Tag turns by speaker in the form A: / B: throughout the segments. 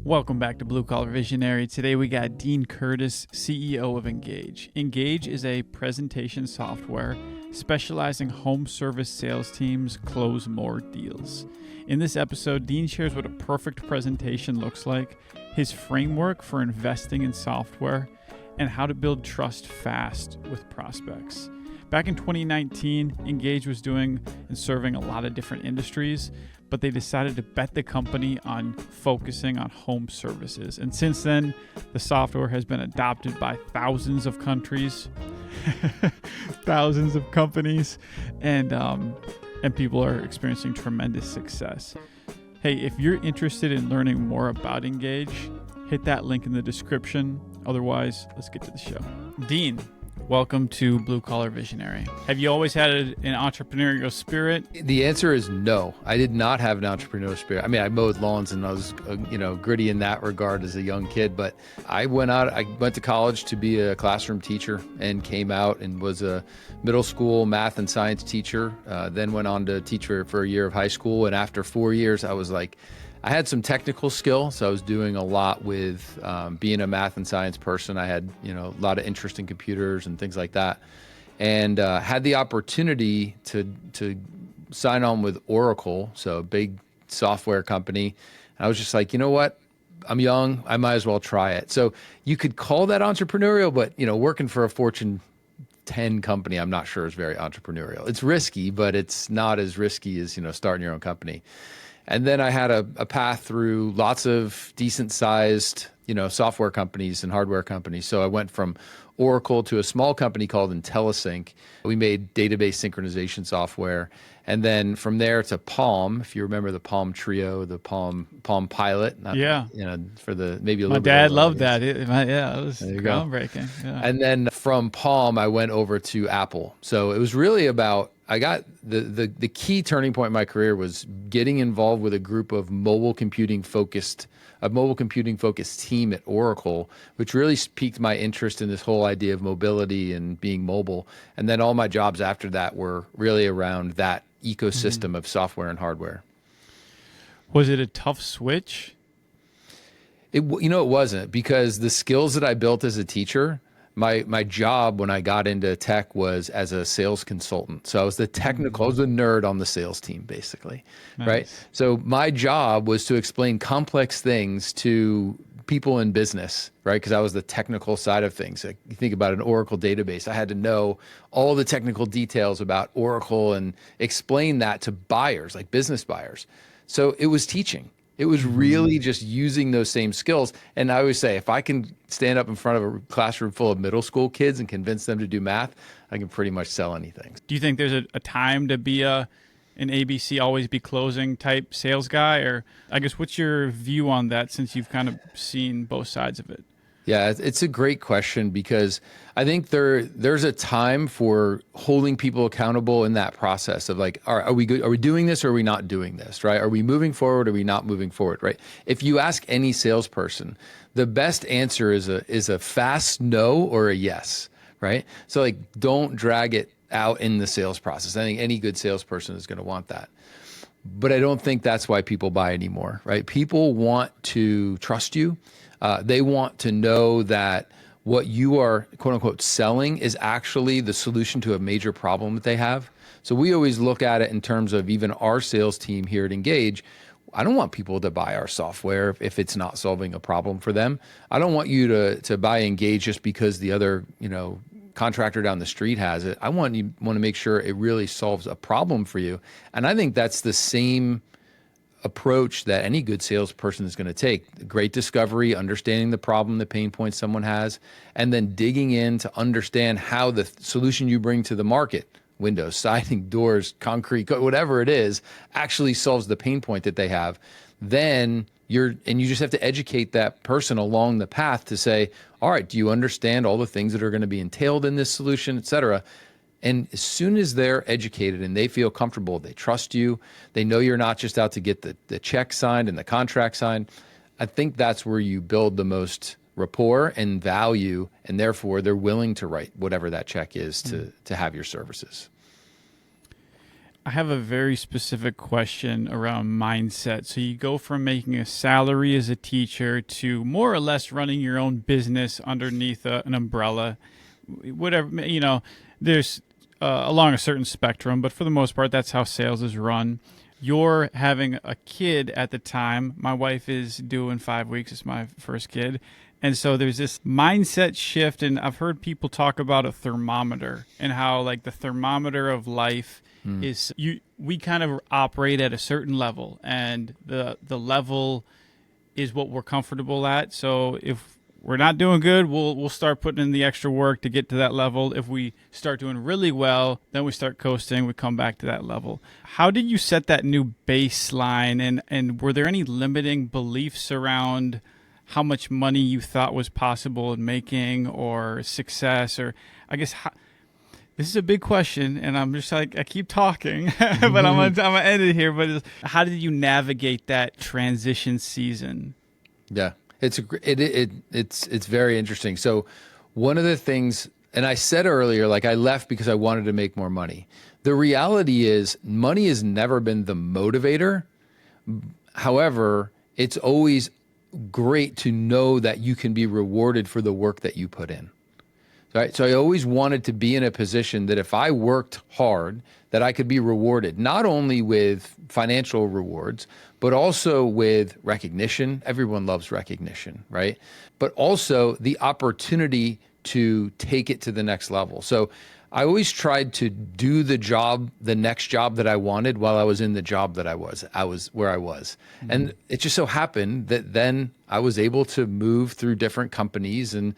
A: Welcome back to Blue Collar Visionary. Today we got Dean Curtis, CEO of Ingage. Ingage is a presentation software specializing home service sales teams close more deals. In this episode, Dean shares what a perfect presentation looks like, his framework for investing in software, and how to build trust fast with prospects. Back in 2019, Ingage was doing and serving a lot of different industries, but they decided to bet the company on focusing on home services. And since then, the software has been adopted by thousands of countries, thousands of companies, and people are experiencing tremendous success. Hey, if you're interested in learning more about Ingage, hit that link in the description. Otherwise, let's get to the show. Dean, welcome to Blue Collar Visionary. Have you always had an entrepreneurial spirit?
B: The answer is no. I did not have an entrepreneurial spirit. I mean, I mowed lawns and I was, gritty in that regard as a young kid. But I went to college to be a classroom teacher and came out and was a middle school math and science teacher. Then went on to teach for a year of high school. And after 4 years, I was like, I had some technical skill, so I was doing a lot with being a math and science person. I had, a lot of interest in computers and things like that, and had the opportunity to sign on with Oracle, so a big software company. And I was just like, you know what? I'm young. I might as well try it. So you could call that entrepreneurial, but working for a Fortune 10 company, I'm not sure is very entrepreneurial. It's risky, but it's not as risky as starting your own company. And then I had a path through lots of decent sized, software companies and hardware companies. So I went from Oracle to a small company called IntelliSync. We made database synchronization software. And then from there to Palm, if you remember the Palm Trio, the Palm Pilot.
A: Yeah.
B: For the maybe a
A: My
B: little bit.
A: dad loved that. It was groundbreaking.
B: Yeah. And then from Palm, I went over to Apple. So it was really about, I got the key turning point in my career was getting involved with a group of mobile computing focused team at Oracle, which really piqued my interest in this whole idea of mobility and being mobile. And then all my jobs after that were really around that ecosystem of software and hardware.
A: Was it a tough switch?
B: It wasn't, because the skills that I built as a teacher, my job when I got into tech was as a sales consultant. So I was the nerd on the sales team, basically, nice. Right? So my job was to explain complex things to people in business, right? Because I was the technical side of things. Like, you think about an Oracle database, I had to know all the technical details about Oracle and explain that to buyers, like business buyers. So it was teaching. It was really just using those same skills. And I always say, if I can stand up in front of a classroom full of middle school kids and convince them to do math, I can pretty much sell anything.
A: Do you think there's a time to be an ABC, always be closing type sales guy? Or I guess, what's your view on that, since you've kind of seen both sides of it?
B: Yeah, it's a great question, because I think there's a time for holding people accountable in that process of like, are we good? Are we doing this or are we not doing this, right? Are we moving forward or are we not moving forward, right? If you ask any salesperson, the best answer is a fast no or a yes, right? So like, don't drag it out in the sales process. I think any good salesperson is going to want that. But I don't think that's why people buy anymore, right? People want to trust you. They want to know that what you are, quote unquote, selling is actually the solution to a major problem that they have. So we always look at it in terms of even our sales team here at Ingage. I don't want people to buy our software if it's not solving a problem for them. I don't want you to buy Ingage just because the other, contractor down the street has it. I want to make sure it really solves a problem for you. And I think that's the same approach that any good salesperson is going to take. Great discovery, understanding the problem, the pain point someone has, and then digging in to understand how the solution you bring to the market, windows, siding, doors, concrete, whatever it is, actually solves the pain point that they have. Then you just have to educate that person along the path to say, all right, do you understand all the things that are going to be entailed in this solution, et cetera? And as soon as they're educated and they feel comfortable, they trust you, they know you're not just out to get the check signed and the contract signed, I think that's where you build the most rapport and value, and therefore they're willing to write whatever that check is to have your services.
A: I have a very specific question around mindset. So you go from making a salary as a teacher to more or less running your own business underneath an umbrella, whatever, there's along a certain spectrum, but for the most part, that's how sales is run. You're having a kid at the time. My wife is due in 5 weeks. It's my first kid. And so there's this mindset shift. And I've heard people talk about a thermometer and how like the thermometer of life is we kind of operate at a certain level, and the level is what we're comfortable at. So if we're not doing good, we'll start putting in the extra work to get to that level. If we start doing really well, then we start coasting, we come back to that level. How did you set that new baseline, and were there any limiting beliefs around how much money you thought was possible in making or success? Or I guess this is a big question, and I'm just like, I keep talking, but I'm gonna end it here. But how did you navigate that transition season?
B: Yeah, it's very interesting. So one of the things, and I said earlier, like I left because I wanted to make more money. The reality is money has never been the motivator. However, it's always great to know that you can be rewarded for the work that you put in. Right? So I always wanted to be in a position that if I worked hard, that I could be rewarded, not only with financial rewards, but also with recognition. Everyone loves recognition, right? But also the opportunity to take it to the next level. So I always tried to do the next job that I wanted while I was in the job that I was where I was. Mm-hmm. And it just so happened that then I was able to move through different companies and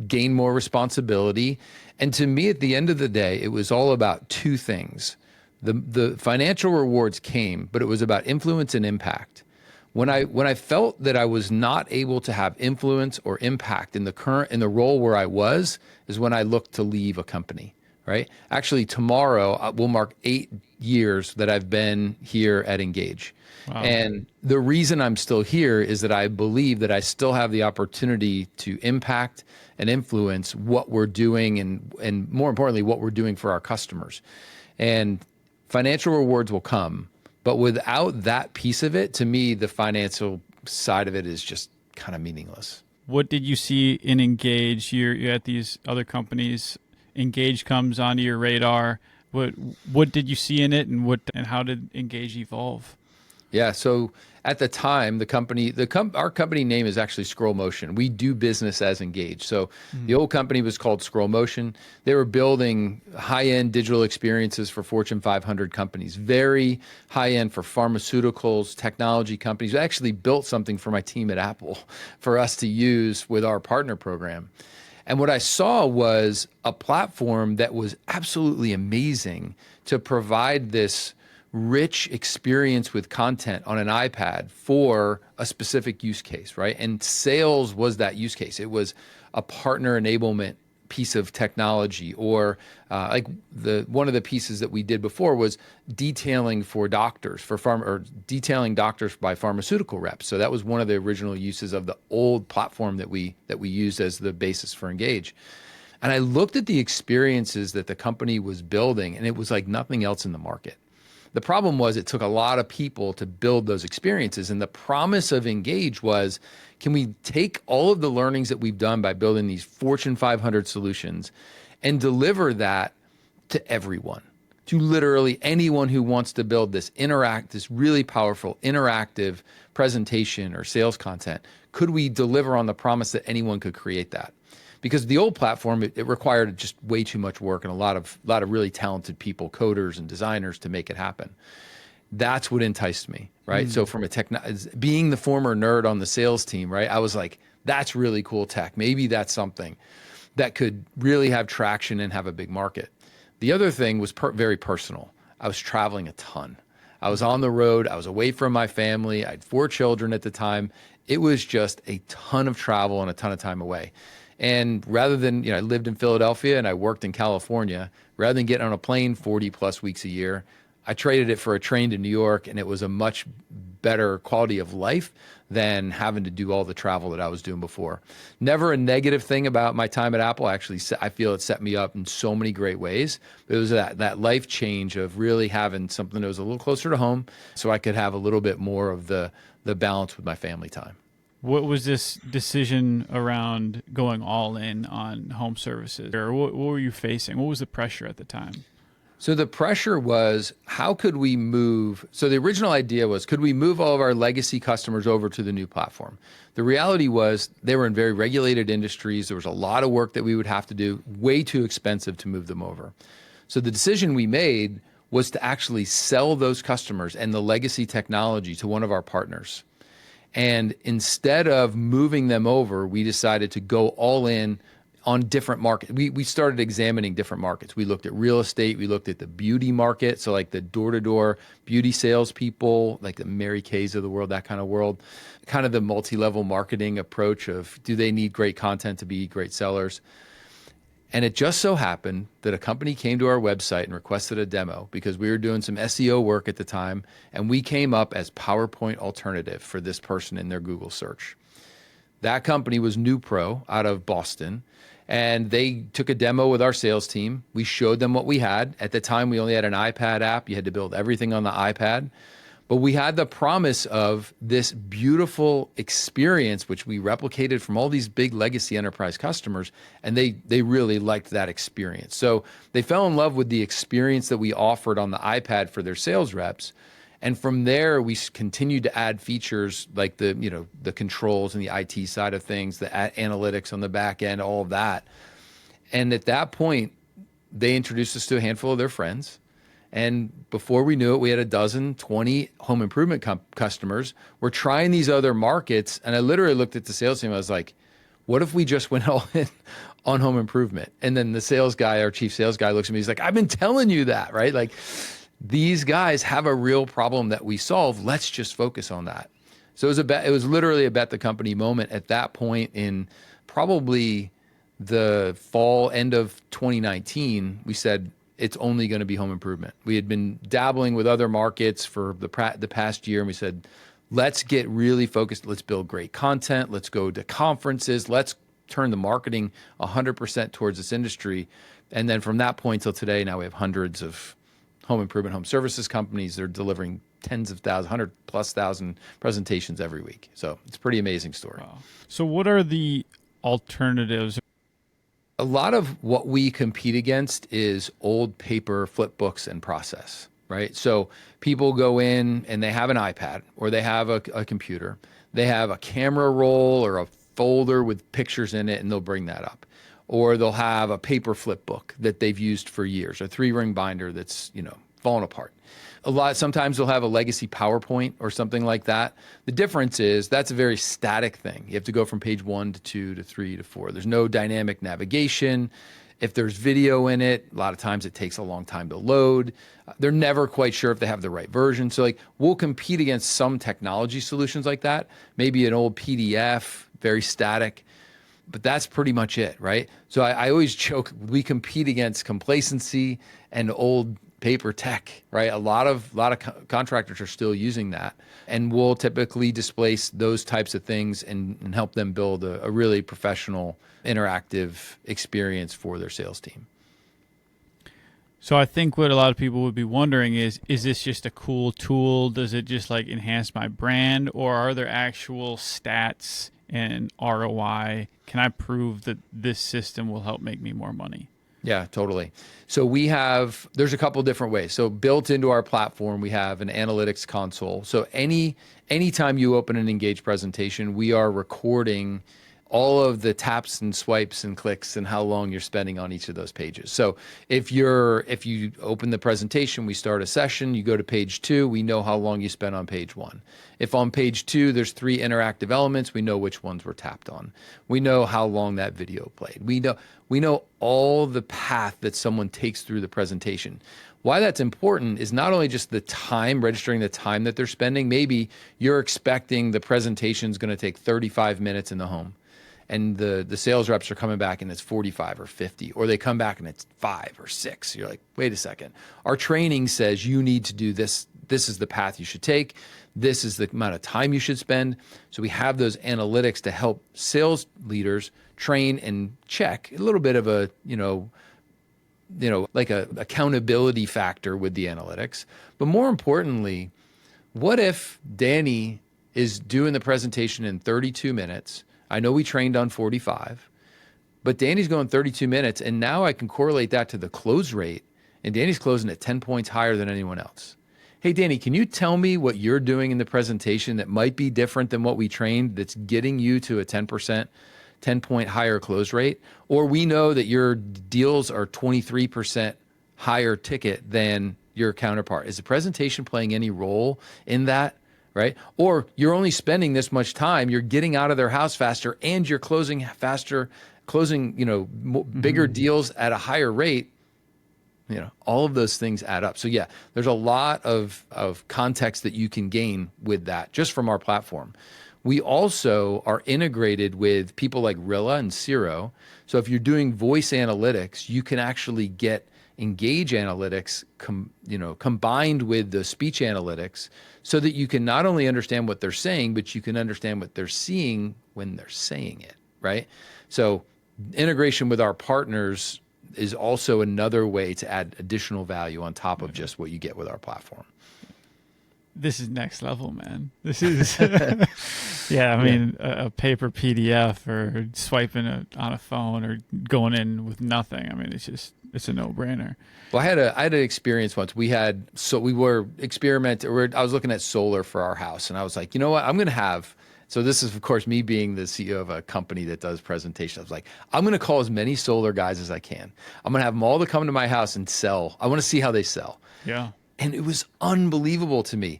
B: gain more responsibility. And to me, at the end of the day, it was all about two things. The financial rewards came, but it was about influence and impact. When I felt that I was not able to have influence or impact in the role where I was, is when I looked to leave a company, right? Actually, tomorrow will mark 8 years that I've been here at Ingage. Wow. And the reason I'm still here is that I believe that I still have the opportunity to impact and influence what we're doing and more importantly, what we're doing for our customers. And financial rewards will come, but without that piece of it, to me, the financial side of it is just kind of meaningless.
A: What did you see in Ingage? You're at these other companies. Ingage comes onto your radar. What did you see in it, and how did Ingage evolve?
B: Yeah, so at the time, our company name is actually Scroll Motion. We do business as Ingage. So the old company was called Scroll Motion. They were building high-end digital experiences for Fortune 500 companies, very high-end for pharmaceuticals, technology companies. We actually built something for my team at Apple for us to use with our partner program. And what I saw was a platform that was absolutely amazing to provide this rich experience with content on an iPad for a specific use case, right? And sales was that use case. It was a partner enablement piece of technology, or one of the pieces that we did before was detailing for doctors detailing doctors by pharmaceutical reps. So that was one of the original uses of the old platform that we used as the basis for Ingage. And I looked at the experiences that the company was building, and it was like nothing else in the market. The problem was it took a lot of people to build those experiences. And the promise of Ingage was, can we take all of the learnings that we've done by building these Fortune 500 solutions and deliver that to everyone, to literally anyone who wants to build this really powerful interactive presentation or sales content? Could we deliver on the promise that anyone could create that? Because the old platform, it required just way too much work and a lot of really talented people, coders and designers, to make it happen. That's what enticed me, right? So from being the former nerd on the sales team, right? I was like, that's really cool tech. Maybe that's something that could really have traction and have a big market. The other thing was very personal. I was traveling a ton. I was on the road. I was away from my family. I had 4 children at the time. It was just a ton of travel and a ton of time away. And rather than, I lived in Philadelphia and I worked in California, rather than getting on a plane 40 plus weeks a year, I traded it for a train to New York, and it was a much better quality of life than having to do all the travel that I was doing before. Never a negative thing about my time at Apple. Actually, I feel it set me up in so many great ways. It was that life change of really having something that was a little closer to home so I could have a little bit more of the balance with my family time.
A: What was this decision around going all in on home services? Or what were you facing? What was the pressure at the time?
B: So the pressure was, how could we move? So the original idea was, could we move all of our legacy customers over to the new platform? The reality was they were in very regulated industries. There was a lot of work that we would have to do, way too expensive to move them over. So the decision we made was to actually sell those customers and the legacy technology to one of our partners. And instead of moving them over, we decided to go all in on different markets. We started examining different markets. We looked at real estate. We looked at the beauty market. So like the door-to-door beauty salespeople, like the Mary Kays of the world, that kind of world, kind of the multi-level marketing approach of, do they need great content to be great sellers? And it just so happened that a company came to our website and requested a demo because we were doing some SEO work at the time, and we came up as PowerPoint alternative for this person in their Google search. That company was NewPro out of Boston, and they took a demo with our sales team. We showed them what we had. At the time, we only had an iPad app. You had to build everything on the iPad. But we had the promise of this beautiful experience, which we replicated from all these big legacy enterprise customers, and they really liked that experience. So they fell in love with the experience that we offered on the iPad for their sales reps. And from there, we continued to add features like the controls and the IT side of things, the analytics on the back end, all of that. And at that point, they introduced us to a handful of their friends. And before we knew it, we had 20 home improvement customers. We're trying these other markets. And I literally looked at the sales team. I was like, what if we just went all in on home improvement? And then the sales guy, our chief sales guy, looks at me. He's like, I've been telling you that, right? Like, these guys have a real problem that we solve. Let's just focus on that. So it was literally a bet the company moment at that point in probably the fall, end of 2019. We said, it's only going to be home improvement. We had been dabbling with other markets for the past year, and we said, let's get really focused. Let's build great content. Let's go to conferences. Let's turn the marketing 100% towards this industry. And then from that point till today, now we have hundreds of home improvement, home services companies. They're delivering tens of thousands, 100,000+ presentations every week. So it's a pretty amazing story.
A: Wow. So what are the alternatives?
B: A lot of what we compete against is old paper flip books and process, right? So people go in and they have an iPad or they have a computer. They have a camera roll or a folder with pictures in it, and they'll bring that up. Or they'll have a paper flip book that they've used for years, a 3-ring binder that's, fallen apart. Sometimes they'll have a legacy PowerPoint or something like that. The difference is that's a very static thing. You have to go from page 1 to 2 to 3 to 4. There's no dynamic navigation. If there's video in it, a lot of times it takes a long time to load. They're never quite sure if they have the right version. So we'll compete against some technology solutions like that. Maybe an old PDF, very static. But that's pretty much it, right? So I always joke, we compete against complacency and old paper tech, right? A lot of contractors are still using that, and we'll typically displace those types of things and help them build a really professional, interactive experience for their sales team.
A: So I think what a lot of people would be wondering is this just a cool tool? Does it just enhance my brand, or are there actual stats and ROI? Can I prove that this system will help make me more money?
B: Yeah, totally. So there's a couple different ways. So built into our platform, we have an analytics console. So anytime you open an Ingage presentation, we are recording all of the taps and swipes and clicks and how long you're spending on each of those pages. So if you open the presentation, we start a session, you go to page 2, we know how long you spent on page 1. If on page 2, there's 3 interactive elements, we know which ones were tapped on. We know how long that video played. We know all the path that someone takes through the presentation. Why that's important is not only just the time, registering the time that they're spending. Maybe you're expecting the presentation is going to take 35 minutes in the home. and the sales reps are coming back and it's 45 or 50, or they come back and it's 5 or 6. You're like, wait a second. Our training says you need to do this. This is the path you should take. This is the amount of time you should spend. So we have those analytics to help sales leaders train and check a little bit of a, like a accountability factor with the analytics. But more importantly, what if Danny is doing the presentation in 32 minutes? I know we trained on 45, but Danny's going 32 minutes, and now I can correlate that to the close rate, and Danny's closing at 10 points higher than anyone else. Hey, Danny, can you tell me what you're doing in the presentation that might be different than what we trained that's getting you to a 10-point higher close rate? Or we know that your deals are 23% higher ticket than your counterpart. Is the presentation playing any role in that, right? Or you're only spending this much time, you're getting out of their house faster, and you're closing faster, bigger deals at a higher rate. All of those things add up. So yeah, there's a lot of context that you can gain with that just from our platform. We also are integrated with people like Rilla and Xero. So if you're doing voice analytics, you can actually get Ingage analytics combined with the speech analytics so that you can not only understand what they're saying, but you can understand what they're seeing when they're saying it, right? So integration with our partners is also another way to add additional value on top of just what you get with our platform.
A: This is next level, man. This is, I mean, a paper PDF or swiping on a phone or going in with nothing. I mean, it's a no-brainer. Well,
B: I had an experience once. We were experimenting. I was looking at solar for our house, and I was like, you know what? I'm going to have. So this is, of course, me being the CEO of a company that does presentations. I was like, I'm going to call as many solar guys as I can. I'm going to have them all to come to my house and sell. I want to see how they sell.
A: Yeah.
B: And it was unbelievable to me.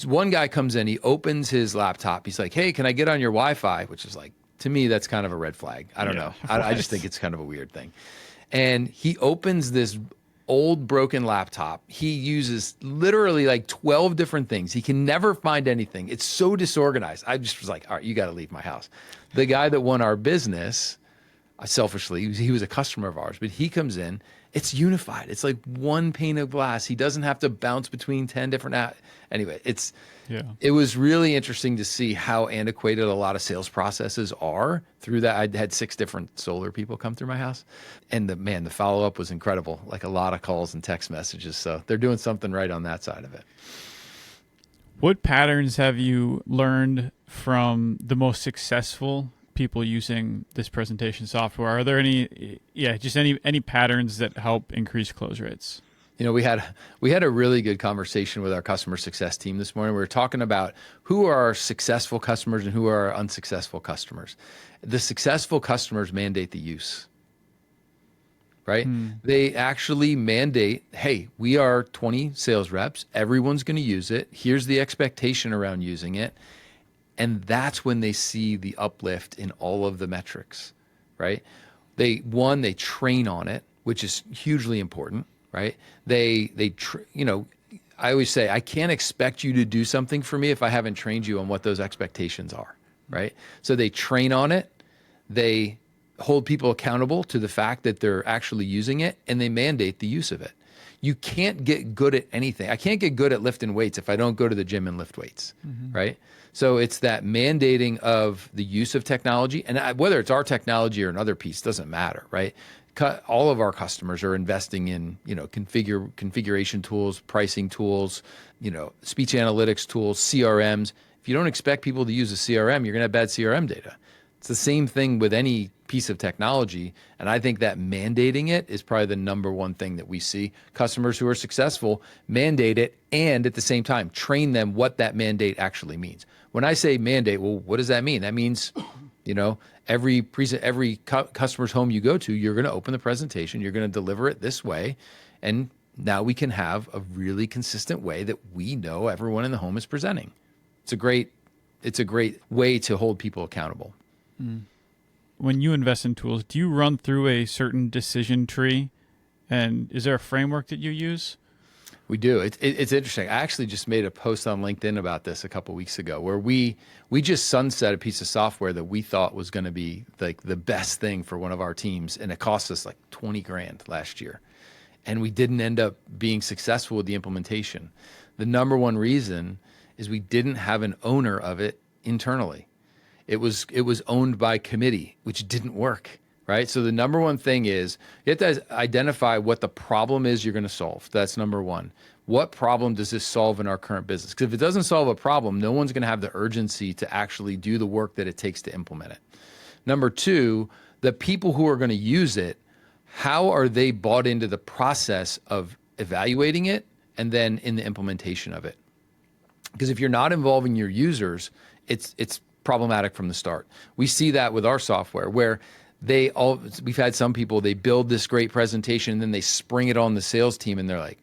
B: One guy comes in, he opens his laptop. He's like, hey, can I get on your Wi-Fi? Which is like, to me, that's kind of a red flag. I don't know. I just think it's kind of a weird thing. And he opens this old broken laptop. He uses literally like 12 different things. He can never find anything. It's so disorganized. I just was like, all right, you got to leave my house. The guy that won our business, selfishly, he was a customer of ours, but he comes in, it's unified. It's like one pane of glass. He doesn't have to bounce between 10 different Anyway, it was really interesting to see how antiquated a lot of sales processes are through that. I had 6 different solar people come through my house, and the follow-up was incredible, like a lot of calls and text messages. So they're doing something right on that side of it.
A: What patterns have you learned from the most successful people using this presentation software? Are there any patterns that help increase close rates?
B: We had a really good conversation with our customer success team this morning. We were talking about who are our successful customers and who are our unsuccessful customers. The successful customers mandate the use, right? They actually mandate, hey, we are 20 sales reps. Everyone's going to use it. Here's the expectation around using it. And that's when they see the uplift in all of the metrics, right? They train on it, which is hugely important, right? I always say, I can't expect you to do something for me if I haven't trained you on what those expectations are, right? So they train on it. They hold people accountable to the fact that they're actually using it, and they mandate the use of it. You can't get good at anything. I can't get good at lifting weights if I don't go to the gym and lift weights, right? So it's that mandating of the use of technology, and whether it's our technology or another piece, doesn't matter, right? All of our customers are investing in, configuration tools, pricing tools, speech analytics tools, CRMs. If you don't expect people to use a CRM, you're going to have bad CRM data. It's the same thing with any piece of technology. And I think that mandating it is probably the number one thing that we see. Customers who are successful mandate it, and at the same time, train them what that mandate actually means. When I say mandate, well, what does that mean? That means, every customer's home you go to, you're going to open the presentation, you're going to deliver it this way. And now we can have a really consistent way that we know everyone in the home is presenting. It's a great way to hold people accountable.
A: When you invest in tools, do you run through a certain decision tree? And is there a framework that you use?
B: We do. It's interesting. I actually just made a post on LinkedIn about this a couple of weeks ago, where we just sunset a piece of software that we thought was going to be like the best thing for one of our teams, and it cost us like 20 grand last year, and we didn't end up being successful with the implementation. The number one reason is we didn't have an owner of it internally. It was owned by committee, which didn't work. Right. So the number one thing is you have to identify what the problem is you're going to solve. That's number one. What problem does this solve in our current business? Because if it doesn't solve a problem, no one's going to have the urgency to actually do the work that it takes to implement it. Number two, the people who are going to use it, how are they bought into the process of evaluating it and then in the implementation of it? Because if you're not involving your users, it's problematic from the start. We see that with our software where we've had some people, they build this great presentation and then they spring it on the sales team and they're like,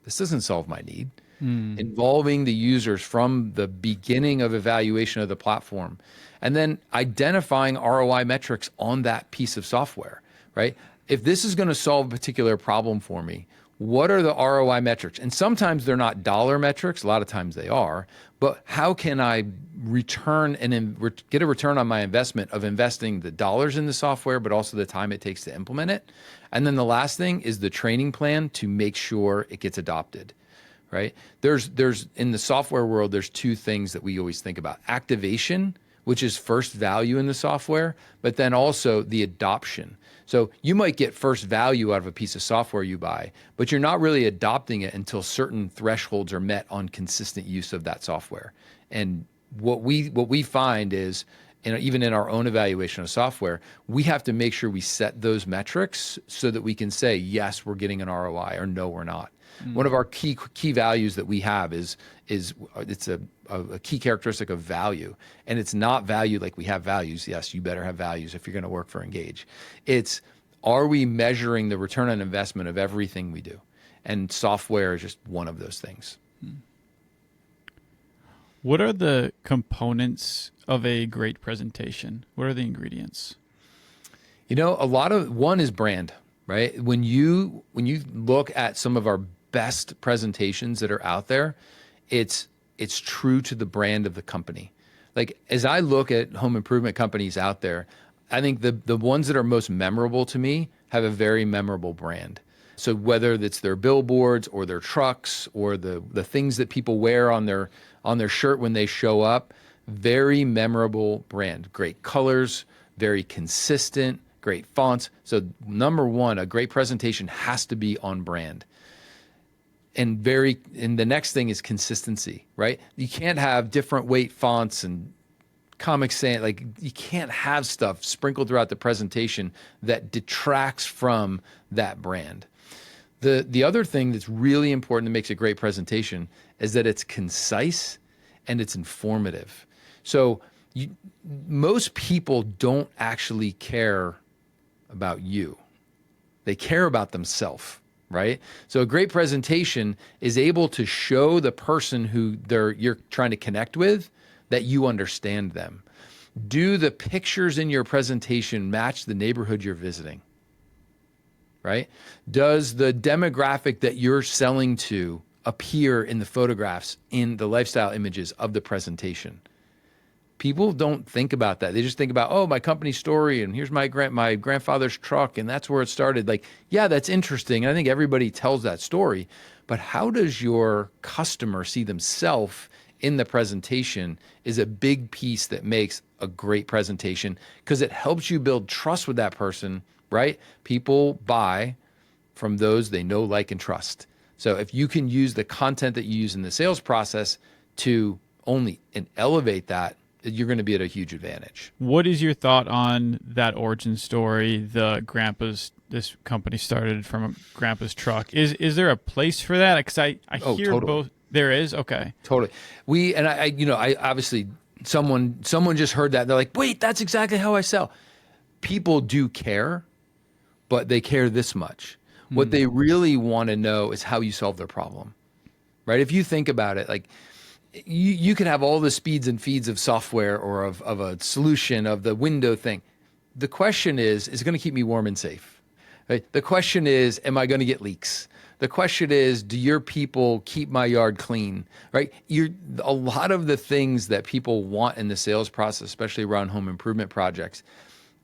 B: this doesn't solve my need. Involving the users from the beginning of evaluation of the platform and then identifying ROI metrics on that piece of software, right? If this is going to solve a particular problem for me, what are the ROI metrics? And sometimes they're not dollar metrics. A lot of times they are. But how can I return and get a return on my investment of investing the dollars in the software, but also the time it takes to implement it? And then the last thing is the training plan to make sure it gets adopted, right? There's in the software world, there's two things that we always think about. Activation, which is first value in the software, but then also the adoption. So you might get first value out of a piece of software you buy, but you're not really adopting it until certain thresholds are met on consistent use of that software. And what we find is, even in our own evaluation of software, we have to make sure we set those metrics so that we can say, yes, we're getting an ROI or no, we're not. One of our key values that we have is it's a key characteristic of value, and it's not value like we have values. Yes, you better have values if you're going to work for Ingage. It's, are we measuring the return on investment of everything we do? And software is just one of those things.
A: What are the components of a great presentation? What are the ingredients?
B: One is brand, right? When you look at some of our best presentations that are out there, it's true to the brand of the company. Like, as I look at home improvement companies out there, I think the ones that are most memorable to me have a very memorable brand. So whether it's their billboards or their trucks or the things that people wear on their shirt when they show up, very memorable brand. Great colors, very consistent, great fonts. So number one, a great presentation has to be on brand. And the next thing is consistency, right? You can't have different weight fonts and Comic Sans, like, you can't have stuff sprinkled throughout the presentation that detracts from that brand. The other thing that's really important that makes a great presentation is that it's concise and it's informative. So most people don't actually care about you. They care about themselves. Right? So a great presentation is able to show the person who you're trying to connect with that you understand them. Do the pictures in your presentation match the neighborhood you're visiting? Right? Does the demographic that you're selling to appear in the photographs, in the lifestyle images of the presentation? People don't think about that. They just think about, oh, my company story, and here's my grandfather's truck, and that's where it started. Like, yeah, that's interesting. And I think everybody tells that story. But how does your customer see themselves in the presentation is a big piece that makes a great presentation, because it helps you build trust with that person, right? People buy from those they know, like, and trust. So if you can use the content that you use in the sales process to elevate that, you're going to be at a huge advantage.
A: What is your thought on that origin story? This company started from a grandpa's truck. Is there a place for that? Because I hear
B: totally.
A: Both. There is? Okay.
B: Totally. I obviously someone just heard that. They're like, wait, that's exactly how I sell. People do care, but they care this much. What they really want to know is how you solve their problem, right? If you think about it, like, you can have all the speeds and feeds of software or of a solution, of the window thing. The question is it going to keep me warm and safe? Right? The question is, am I going to get leaks? The question is, do your people keep my yard clean, right? A lot of the things that people want in the sales process, especially around home improvement projects,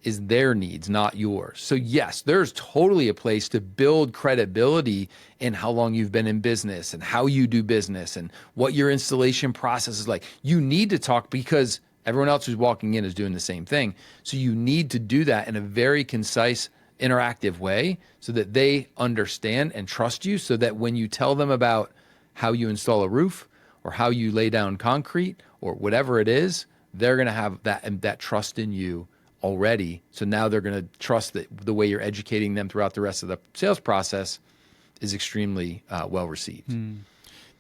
B: is their needs, not yours. So yes, there's totally a place to build credibility in how long you've been in business and how you do business and what your installation process is like. You need to talk because everyone else who's walking in is doing the same thing. So you need to do that in a very concise, interactive way so that they understand and trust you, so that when you tell them about how you install a roof or how you lay down concrete or whatever it is, they're going to have that trust in you already. So now they're going to trust that the way you're educating them throughout the rest of the sales process is extremely well received.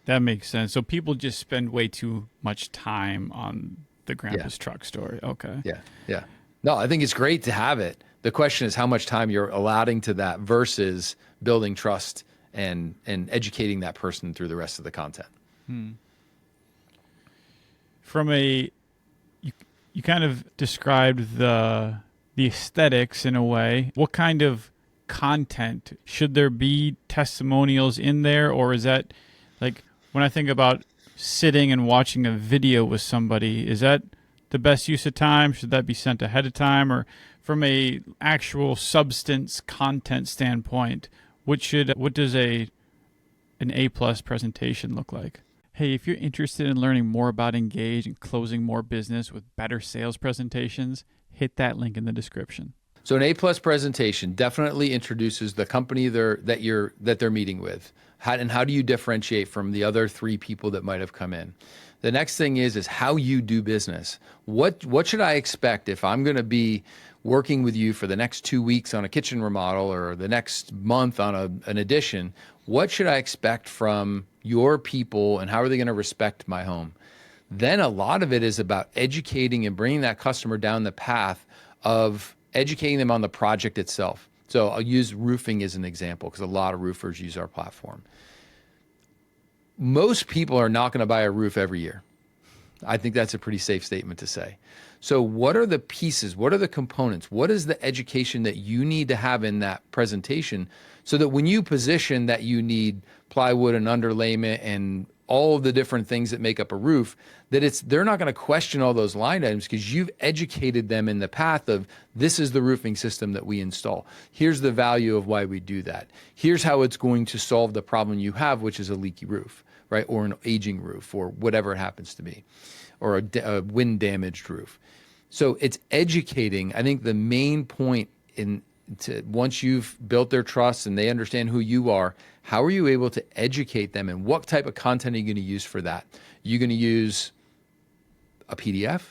A: That makes sense. So people just spend way too much time on the grandpa's truck story. Okay.
B: Yeah. No, I think it's great to have it. The question is how much time you're allotting to that versus building trust and educating that person through the rest of the content.
A: You kind of described the aesthetics in a way. What kind of content should there be? Testimonials in there, or is that like when I think about sitting and watching a video with somebody, is that the best use of time? Should that be sent ahead of time? Or from a actual substance content standpoint, what does an A+ presentation look like? Hey, if you're interested in learning more about Ingage and closing more business with better sales presentations, hit that link in the description.
B: So an A+ presentation definitely introduces the company that they're meeting with. How do you differentiate from the other 3 people that might have come in? The next thing is how you do business. What should I expect if I'm going to be working with you for the next 2 weeks on a kitchen remodel or the next month on an addition? What should I expect from your people and how are they going to respect my home? Then a lot of it is about educating and bringing that customer down the path of educating them on the project itself. So I'll use roofing as an example because a lot of roofers use our platform. Most people are not going to buy a roof every year. I think that's a pretty safe statement to say. So what are the pieces? What are the components? What is the education that you need to have in that presentation so that when you position that you need plywood and underlayment and all of the different things that make up a roof, that they're not going to question all those line items because you've educated them in the path of this is the roofing system that we install. Here's the value of why we do that. Here's how it's going to solve the problem you have, which is a leaky roof, right? Or an aging roof or whatever it happens to be, or a wind damaged roof. So it's educating. I think the main point once you've built their trust and they understand who you are, how are you able to educate them and what type of content are you going to use for that? You're going to use a PDF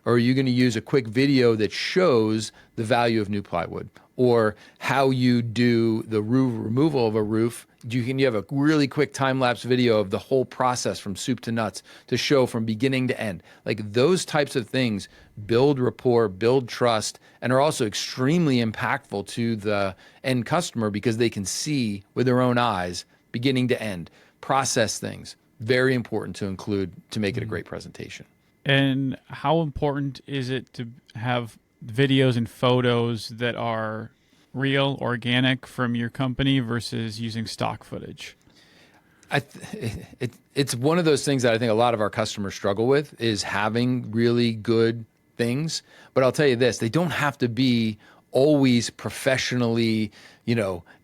B: or are you going to use a quick video that shows the value of new plywood or how you do the roof removal of a roof? You have a really quick time-lapse video of the whole process from soup to nuts to show from beginning to end. Like those types of things build rapport, build trust, and are also extremely impactful to the end customer because they can see with their own eyes, beginning to end, process things. Very important to include to make it a great presentation.
A: And how important is it to have videos and photos that are real, organic from your company versus using stock footage?
B: It's one of those things that I think a lot of our customers struggle with is having really good things. But I'll tell you this, they don't have to be always professionally,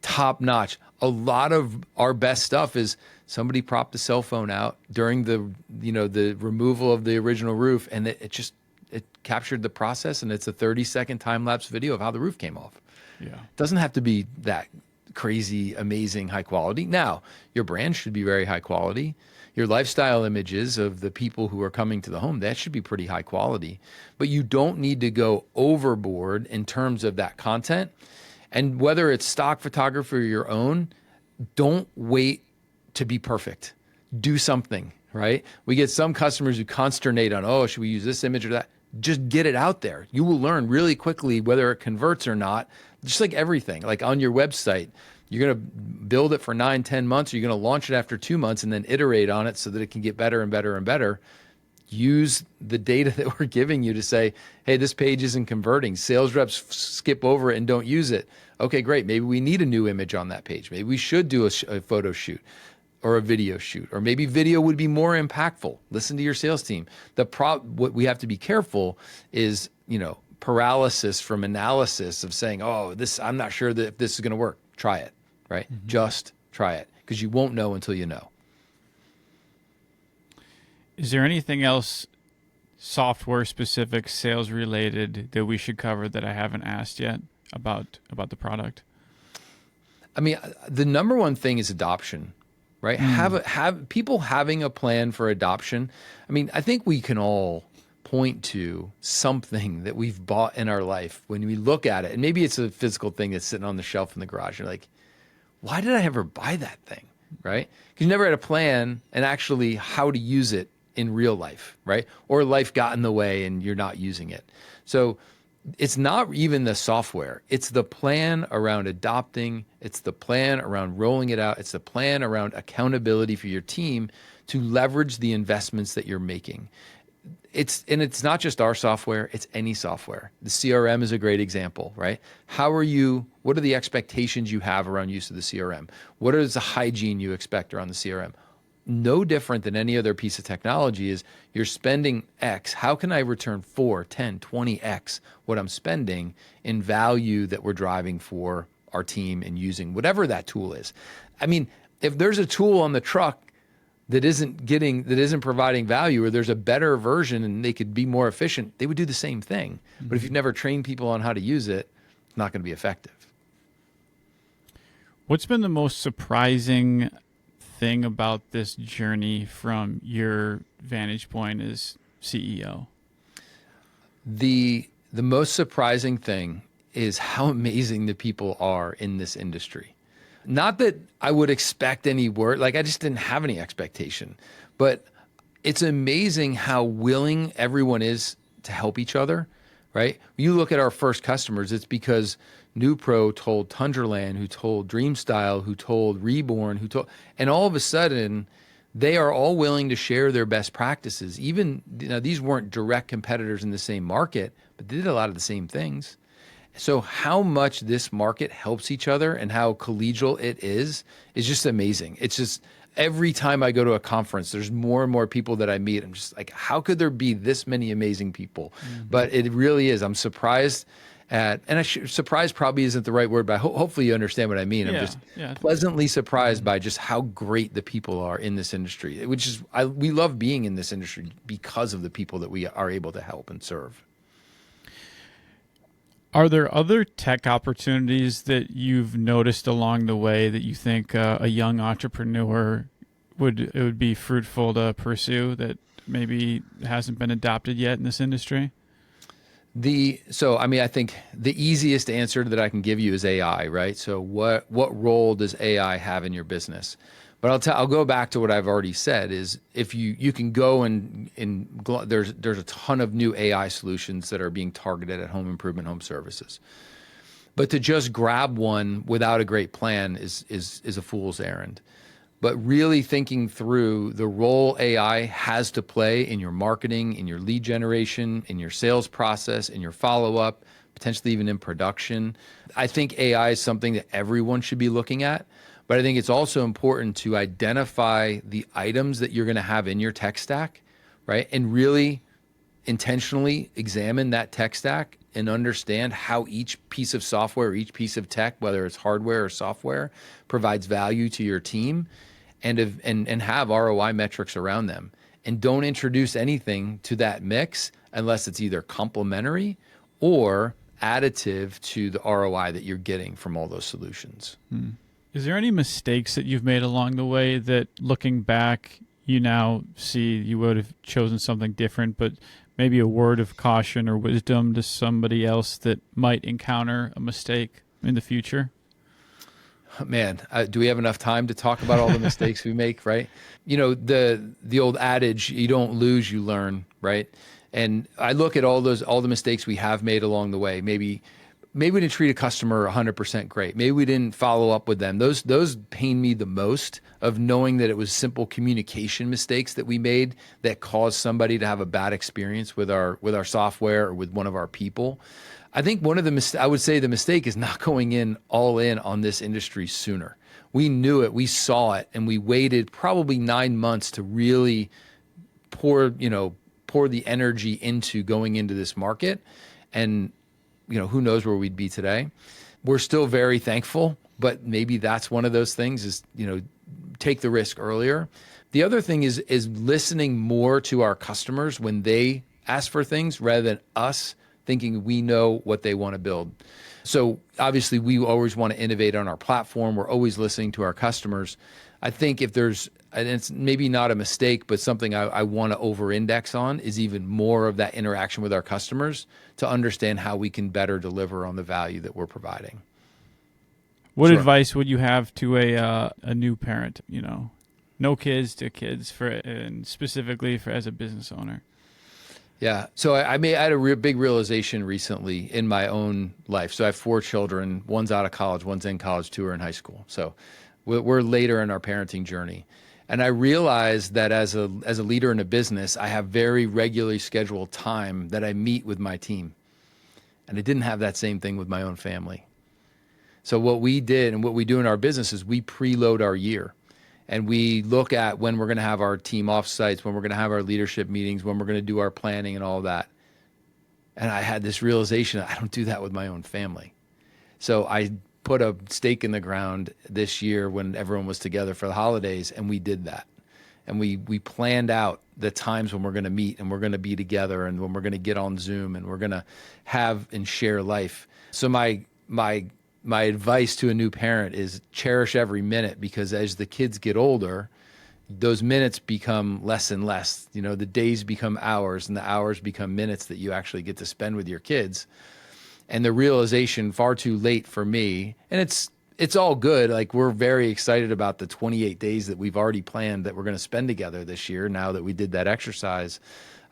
B: top notch. A lot of our best stuff is somebody propped a cell phone out during the removal of the original roof, and it captured the process, and it's a 30-second time-lapse video of how the roof came off.
A: Yeah.
B: It doesn't have to be that crazy, amazing, high quality. Now, your brand should be very high quality. Your lifestyle images of the people who are coming to the home, that should be pretty high quality. But you don't need to go overboard in terms of that content. And whether it's stock photography or your own, don't wait to be perfect. Do something, right? We get some customers who consternate on, should we use this image or that? Just get it out there. You will learn really quickly whether it converts or not. Just like everything, like on your website, you're going to build it for 9-10 months, or you're going to launch it after 2 months and then iterate on it so that it can get better and better and better. use the data that we're giving you to say, hey, this page isn't converting. Sales reps skip over it and don't use it. Okay, great. Maybe we need a new image on that page. Maybe we should do a photo shoot or a video shoot, or maybe video would be more impactful. Listen to your sales team. What we have to be careful is, paralysis from analysis of saying, oh, I'm not sure that if this is going to work. Try it, right? Mm-hmm. Just try it, because you won't know until you know.
A: Is there anything else software specific, sales related that we should cover that I haven't asked yet about the product?
B: I mean, the number one thing is adoption, right? Have people having a plan for adoption. I mean, I think we can all point to something that we've bought in our life when we look at it, and maybe it's a physical thing that's sitting on the shelf in the garage. You're like, why did I ever buy that thing, right? Because you never had a plan and actually how to use it in real life, right? Or life got in the way and you're not using it. So it's not even the software. It's the plan around adopting. It's the plan around rolling it out. It's the plan around accountability for your team to leverage the investments that you're making. It's not just our software, it's any software. The CRM is a great example, right? What are the expectations you have around use of the CRM? What is the hygiene you expect around the CRM? No different than any other piece of technology is you're spending X. How can I return 4, 10, 20X what I'm spending in value that we're driving for our team and using whatever that tool is? I mean, if there's a tool on the truck that isn't providing value, or there's a better version and they could be more efficient, they would do the same thing. Mm-hmm. But if you've never trained people on how to use it, it's not going to be effective.
A: What's been the most surprising thing about this journey from your vantage point as CEO?
B: The most surprising thing is how amazing the people are in this industry. Not that I would expect any word, like I just didn't have any expectation, but it's amazing how willing everyone is to help each other, right? When you look at our first customers, it's because NewPro told Tundraland, who told DreamStyle, who told Reborn, and all of a sudden they are all willing to share their best practices. Even, these weren't direct competitors in the same market, but they did a lot of the same things. So how much this market helps each other and how collegial it is just amazing. It's just every time I go to a conference, there's more and more people that I meet. I'm just like, how could there be this many amazing people? Mm-hmm. But it really is. I'm surprised surprised probably isn't the right word, but hopefully you understand what I mean. I'm just pleasantly surprised by just how great the people are in this industry, we love being in this industry because of the people that we are able to help and serve.
A: Are there other tech opportunities that you've noticed along the way that you think a young entrepreneur it would be fruitful to pursue that maybe hasn't been adopted yet in this industry?
B: I think the easiest answer that I can give you is AI, right? So what role does AI have in your business? But I'll go back to what I've already said is if you can go and there's a ton of new AI solutions that are being targeted at home improvement, home services. But to just grab one without a great plan is a fool's errand. But really thinking through the role AI has to play in your marketing, in your lead generation, in your sales process, in your follow-up, potentially even in production. I think AI is something that everyone should be looking at. But I think it's also important to identify the items that you're going to have in your tech stack, right? And really intentionally examine that tech stack and understand how each piece of software, or each piece of tech, whether it's hardware or software, provides value to your team and have ROI metrics around them. And don't introduce anything to that mix unless it's either complementary or additive to the ROI that you're getting from all those solutions.
A: Is there any mistakes that you've made along the way that looking back, you now see you would have chosen something different, but maybe a word of caution or wisdom to somebody else that might encounter a mistake in the future?
B: Man, do we have enough time to talk about all the mistakes we make, right? The old adage, you don't lose, you learn, right? And I look at all the mistakes we have made along the way, maybe maybe we didn't treat a customer 100% great. Maybe we didn't follow up with them. Those pain me the most, of knowing that it was simple communication mistakes that we made that caused somebody to have a bad experience with our software or with one of our people. I think one of the I would say the mistake is not going in all in on this industry sooner. We knew it, we saw it, and we waited probably 9 months to really pour the energy into going into this market. And who knows where we'd be today. We're still very thankful, but maybe that's one of those things is, take the risk earlier. The other thing is listening more to our customers when they ask for things, rather than us thinking we know what they want to build. So obviously we always want to innovate on our platform. We're always listening to our customers. I think if there's, and it's maybe not a mistake, but something I want to over-index on, is even more of that interaction with our customers to understand how we can better deliver on the value that we're providing.
A: What
B: Sure.
A: advice would you have to a new parent, no kids to kids, and specifically as a business owner?
B: Yeah. So I had a big realization recently in my own life. So I have 4 children. One's out of college, one's in college, 2 are in high school. So we're later in our parenting journey. And I realized that as a leader in a business, I have very regularly scheduled time that I meet with my team. And I didn't have that same thing with my own family. So what we did and what we do in our business is we preload our year. And we look at when we're going to have our team offsites, when we're going to have our leadership meetings, when we're going to do our planning and all that. And I had this realization, I don't do that with my own family. So I put a stake in the ground this year when everyone was together for the holidays, and we did that. And we planned out the times when we're going to meet and we're going to be together and when we're going to get on Zoom and we're going to have and share life. So my advice to a new parent is cherish every minute, because as the kids get older, those minutes become less and less. The days become hours and the hours become minutes that you actually get to spend with your kids. And the realization far too late for me, and it's all good. Like, we're very excited about the 28 days that we've already planned that we're going to spend together this year, now that we did that exercise.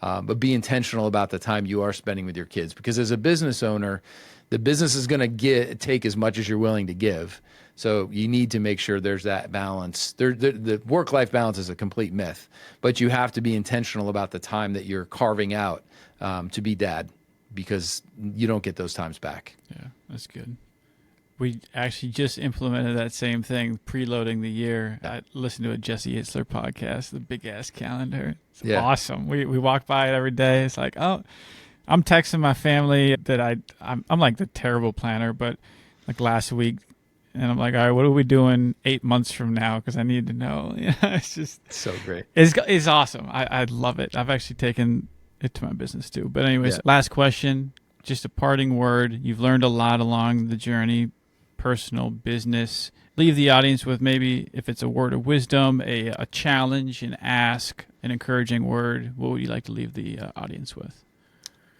B: But be intentional about the time you are spending with your kids, because as a business owner, the business is going to take as much as you're willing to give. So you need to make sure there's that balance. The work-life balance is a complete myth, but you have to be intentional about the time that you're carving out to be dad, because you don't get those times back.
A: Yeah, that's good. We actually just implemented that same thing, preloading the year. I listened to a Jesse Itzler podcast, the Big Ass Calendar. It's awesome. We walk by it every day. It's like, oh, I'm texting my family that I'm like the terrible planner, but like last week, and I'm like, all right, what are we doing 8 months from now? Because I need to know. It's just
B: so great.
A: It's awesome. I love it. I've actually taken it to my business too. But anyways, Last question, just a parting word. You've learned a lot along the journey, personal, business. Leave the audience with, maybe if it's a word of wisdom, a challenge, an ask, an encouraging word. What would you like to leave the audience with?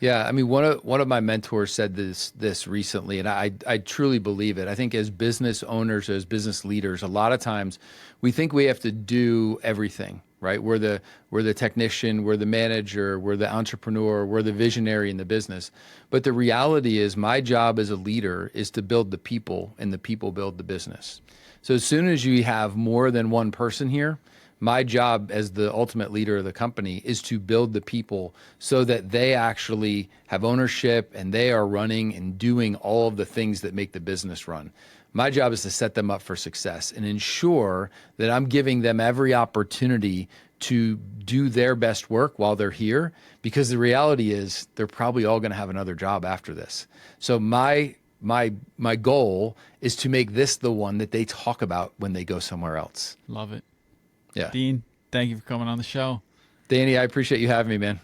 B: Yeah, I mean, one of my mentors said this recently, and I truly believe it. I think as business owners, as business leaders, a lot of times we think we have to do everything, right? We're the technician, we're the manager, we're the entrepreneur, we're the visionary in the business. But the reality is, my job as a leader is to build the people, and the people build the business. So as soon as you have more than one person here, my job as the ultimate leader of the company is to build the people so that they actually have ownership and they are running and doing all of the things that make the business run. My job is to set them up for success and ensure that I'm giving them every opportunity to do their best work while they're here, because the reality is they're probably all going to have another job after this. So my goal is to make this the one that they talk about when they go somewhere else.
A: Love it.
B: Yeah.
A: Dean, thank you for coming on the show.
B: Danny, I appreciate you having me, man.